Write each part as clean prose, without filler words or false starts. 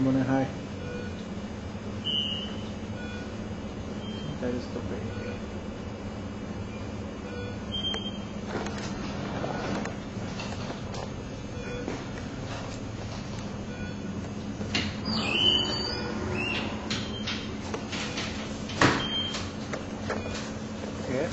মনে হয় that is the way. Okay.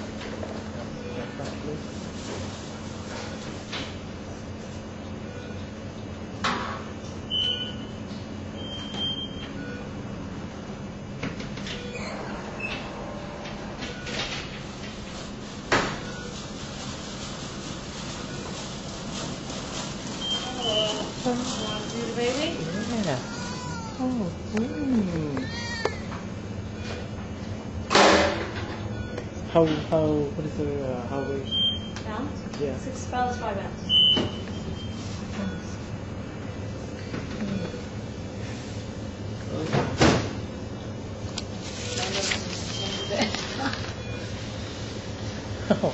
Baby? Yeah. Oh. How what is the how weight? Pounds? Yeah. 6 pounds, 5 ounces. Oh.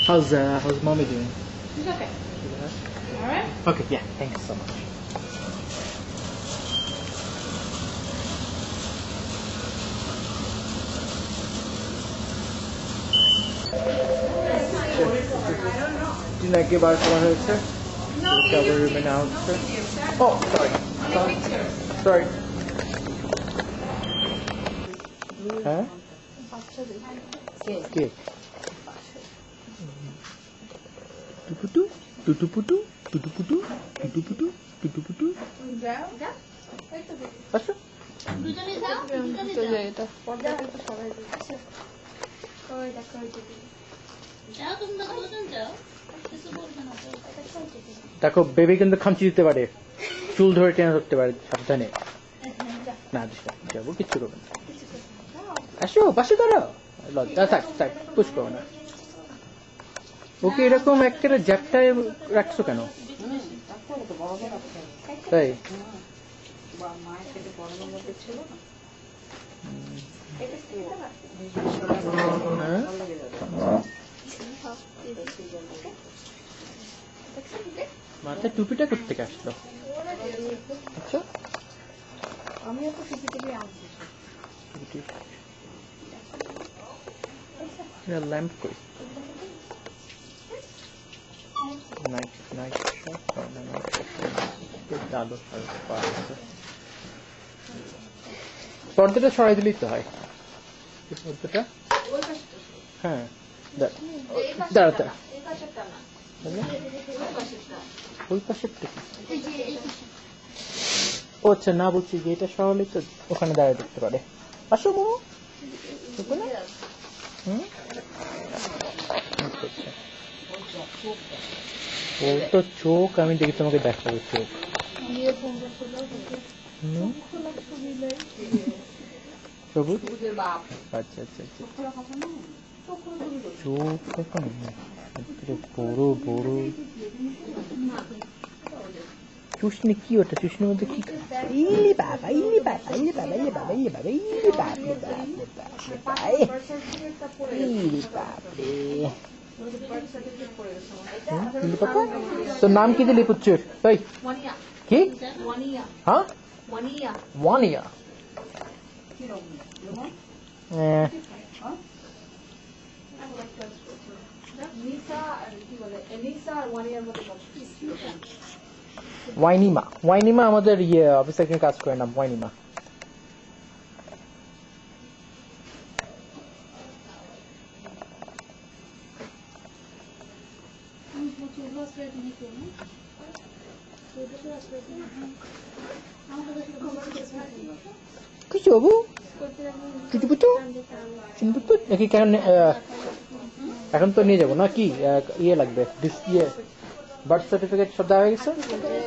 How's mommy doing? She's okay. Alright? Okay, yeah, thanks so much. বার করা হয়েছে recovery room and out. Oh, sorry. হ্যাঁ কে টুটুপুটু টুটুপুটু টুটুপুটু টুটুপুটু টুটুপুটু আসো দুজনে যাও এটা যাও তুমি তো দুজন যাও কিছু বলবে না দেখো বেবি কিন্তু খামচি দিতে পারে চুল ধরে টেনে ধরতে পারে সাবধানে না যাবো কিচ্ছু করবে না আসো পাশে দাঁড়াও লজ্জা থাক পুশ করো না ওকে এরকম একটা জ্যাপটায় রাখছো কেন তাই মাথায় টুপিটা করতে আসলো আচ্ছা আমি তো টুপি টুপি আনছি ল্যাম্প কই নাইট পর্দাটা সরাই দিলেই তো হয় পর্দাটা হ্যাঁ দাঁড়াতে ওই পাশের থেকে ও আচ্ছা না বলছি যে এটা সরালে তো ওখানে দাঁড়িয়ে দেখতে পারে আসো মোমো ও তো চোখ আমি দেখি তোমাকে দেখাবো চোখ সবুজ আচ্ছা চোখ এখন বড় বড় চুষনি কি ওটা চুষনির মধ্যে কি ইলি বাবা তোর নাম কি দিলি পুচ্চুর তাই কি হ্যাঁ ওয়ানিয়া ওয়াইনিমা আমাদের অফিসে কাজ করে নাম ওয়াইনিমা কিছু বাবু এখন তো নিয়ে যাবো না কি ইয়ে লাগবে বার্থ সার্টিফিকেট সব দেওয়া হয়ে গেছে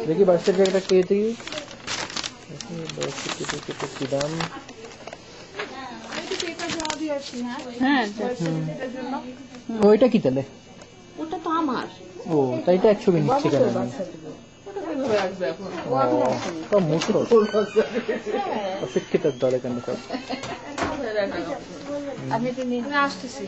দেখি বার্থ সার্টিফিকেটটা কে দিই দাম ওইটা কি তাহলে ওটা তো আমার ও তাইটা এক ছবি নিচ্ছে কেন অশিক্ষিত দলে কেন সব আমি আসতেছি